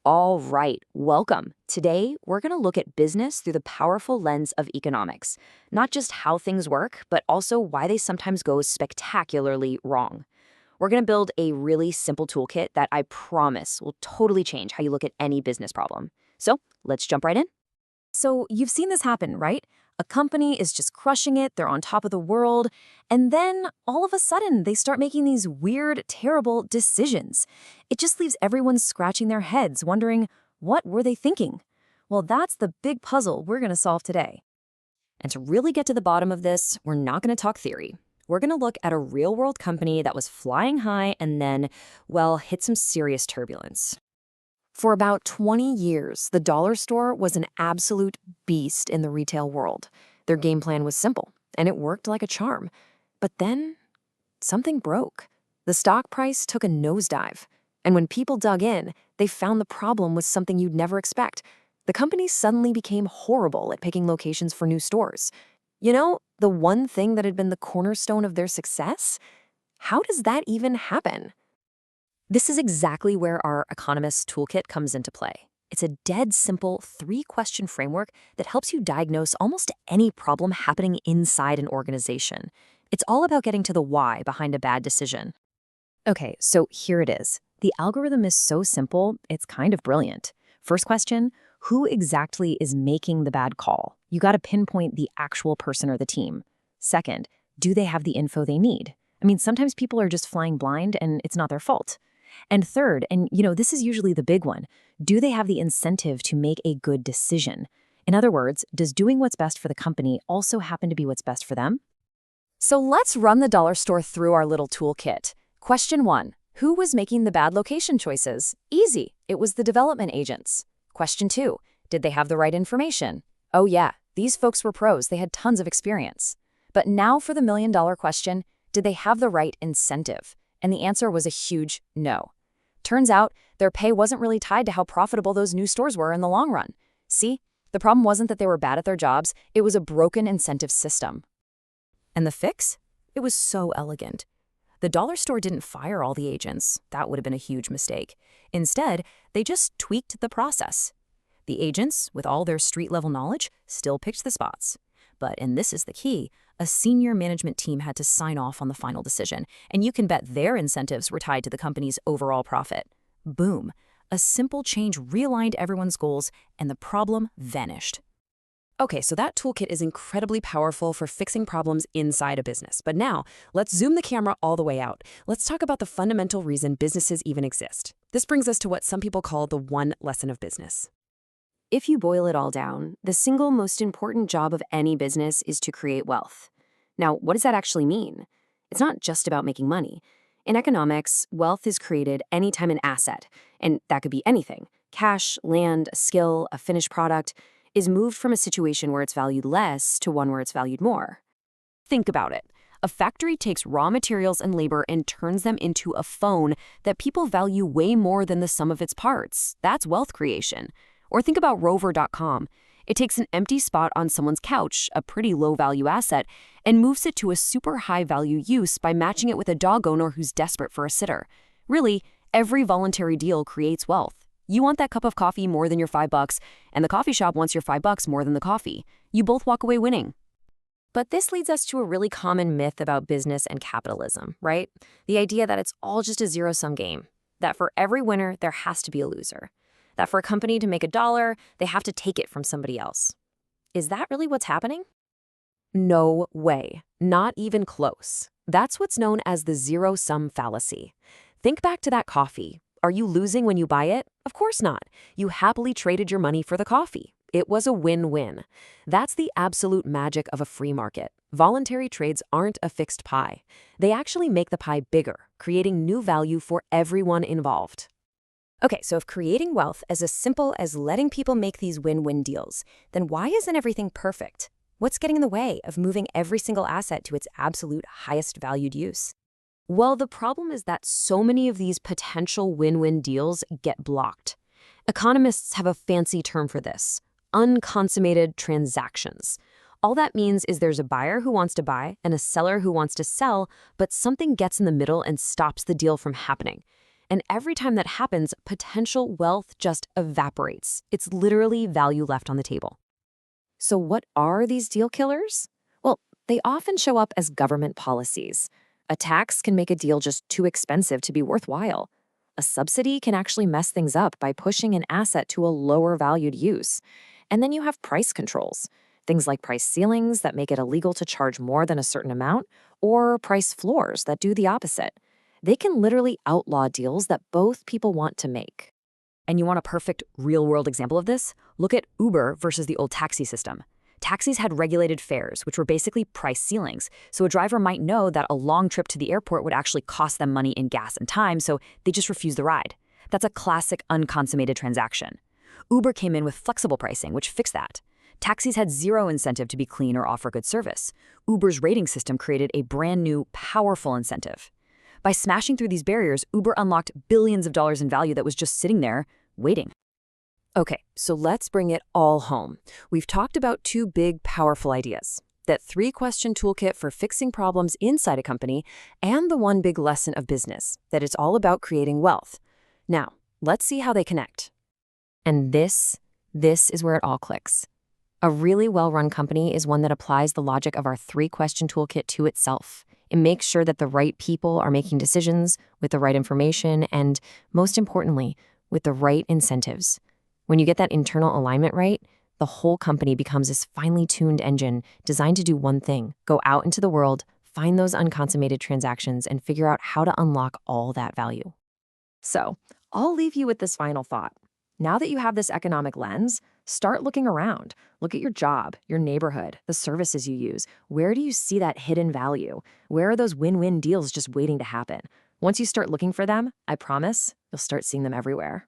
All right, welcome. Today, we're going to look at business through the powerful lens of economics. Not just how things work, but also why they sometimes go spectacularly wrong. We're going to build a really simple toolkit that I promise will totally change how you look at any business problem. So let's jump right in. So you've seen this happen, right? A company is just crushing it, they're on top of the world, and then all of a sudden they start making these weird, terrible decisions. It just leaves everyone scratching their heads, wondering, what were they thinking? Well, that's the big puzzle we're going to solve today. And to really get to the bottom of this, we're not going to talk theory. We're going to look at a real-world company that was flying high and then, well, hit some serious turbulence. For about 20 years, the dollar store was an absolute beast in the retail world. Their game plan was simple, and it worked like a charm. But then, something broke. The stock price took a nosedive. And when people dug in, they found the problem was something you'd never expect. The company suddenly became horrible at picking locations for new stores. You know, the one thing that had been the cornerstone of their success? How does that even happen? This is exactly where our Economist Toolkit comes into play. It's a dead simple 3-question framework that helps you diagnose almost any problem happening inside an organization. It's all about getting to the why behind a bad decision. Okay, so here it is. The algorithm is so simple, it's kind of brilliant. First question, who exactly is making the bad call? You got to pinpoint the actual person or the team. Second, do they have the info they need? I mean, sometimes people are just flying blind and it's not their fault. And third, and this is usually the big one, do they have the incentive to make a good decision? In other words, does doing what's best for the company also happen to be what's best for them? So let's run the dollar store through our little toolkit. Question 1. Who was making the bad location choices? Easy. It was the development agents. Question 2. Did they have the right information? Oh yeah, these folks were pros. They had tons of experience. But now for the million-dollar question, did they have the right incentive? And the answer was a huge no. Turns out, their pay wasn't really tied to how profitable those new stores were in the long run. See, the problem wasn't that they were bad at their jobs, it was a broken incentive system. And the fix? It was so elegant. The dollar store didn't fire all the agents. That would have been a huge mistake. Instead, they just tweaked the process. The agents, with all their street-level knowledge, still picked the spots. But, and this is the key, a senior management team had to sign off on the final decision, and you can bet their incentives were tied to the company's overall profit. Boom. A simple change realigned everyone's goals, and the problem vanished. Okay, so that toolkit is incredibly powerful for fixing problems inside a business. But now, let's zoom the camera all the way out. Let's talk about the fundamental reason businesses even exist. This brings us to what some people call the one lesson of business. If you boil it all down, the single most important job of any business is to create wealth. Now, what does that actually mean? It's not just about making money. In economics, wealth is created anytime an asset, and that could be anything, cash, land, a skill, a finished product, is moved from a situation where it's valued less to one where it's valued more. Think about it. A factory takes raw materials and labor and turns them into a phone that people value way more than the sum of its parts. That's wealth creation. Or think about Rover.com. It takes an empty spot on someone's couch, a pretty low-value asset, and moves it to a super high-value use by matching it with a dog owner who's desperate for a sitter. Really, every voluntary deal creates wealth. You want that cup of coffee more than your $5, and the coffee shop wants your $5 more than the coffee. You both walk away winning. But this leads us to a really common myth about business and capitalism, right? The idea that it's all just a zero-sum game, that for every winner, there has to be a loser. That for a company to make $1, they have to take it from somebody else. Is that really what's happening? No way. Not even close. That's what's known as the zero-sum fallacy. Think back to that coffee. Are you losing when you buy it? Of course not. You happily traded your money for the coffee. It was a win-win. That's the absolute magic of a free market. Voluntary trades aren't a fixed pie. They actually make the pie bigger, creating new value for everyone involved. Okay, so if creating wealth is as simple as letting people make these win-win deals, then why isn't everything perfect? What's getting in the way of moving every single asset to its absolute highest valued use? Well, the problem is that so many of these potential win-win deals get blocked. Economists have a fancy term for this: unconsummated transactions. All that means is there's a buyer who wants to buy and a seller who wants to sell, but something gets in the middle and stops the deal from happening. And every time that happens, potential wealth just evaporates. It's literally value left on the table. So, what are these deal killers? Well, they often show up as government policies. A tax can make a deal just too expensive to be worthwhile. A subsidy can actually mess things up by pushing an asset to a lower valued use. And then you have price controls. Things like price ceilings that make it illegal to charge more than a certain amount, or price floors that do the opposite. They can literally outlaw deals that both people want to make. And you want a perfect real-world example of this? Look at Uber versus the old taxi system. Taxis had regulated fares, which were basically price ceilings, so a driver might know that a long trip to the airport would actually cost them money in gas and time, so they just refuse the ride. That's a classic unconsummated transaction. Uber came in with flexible pricing, which fixed that. Taxis had zero incentive to be clean or offer good service. Uber's rating system created a brand new, powerful incentive. By smashing through these barriers, Uber unlocked billions of dollars in value that was just sitting there, waiting. Okay, so let's bring it all home. We've talked about two big, powerful ideas. That 3-question toolkit for fixing problems inside a company, and the one big lesson of business, that it's all about creating wealth. Now, let's see how they connect. And this is where it all clicks. A really well-run company is one that applies the logic of our 3-question toolkit to itself. It makes sure that the right people are making decisions with the right information and, most importantly, with the right incentives. When you get that internal alignment right, the whole company becomes this finely tuned engine designed to do one thing: go out into the world, find those unconsummated transactions, and figure out how to unlock all that value. So, I'll leave you with this final thought. Now that you have this economic lens, start looking around. Look at your job, your neighborhood, the services you use. Where do you see that hidden value? Where are those win-win deals just waiting to happen? Once you start looking for them, I promise you'll start seeing them everywhere.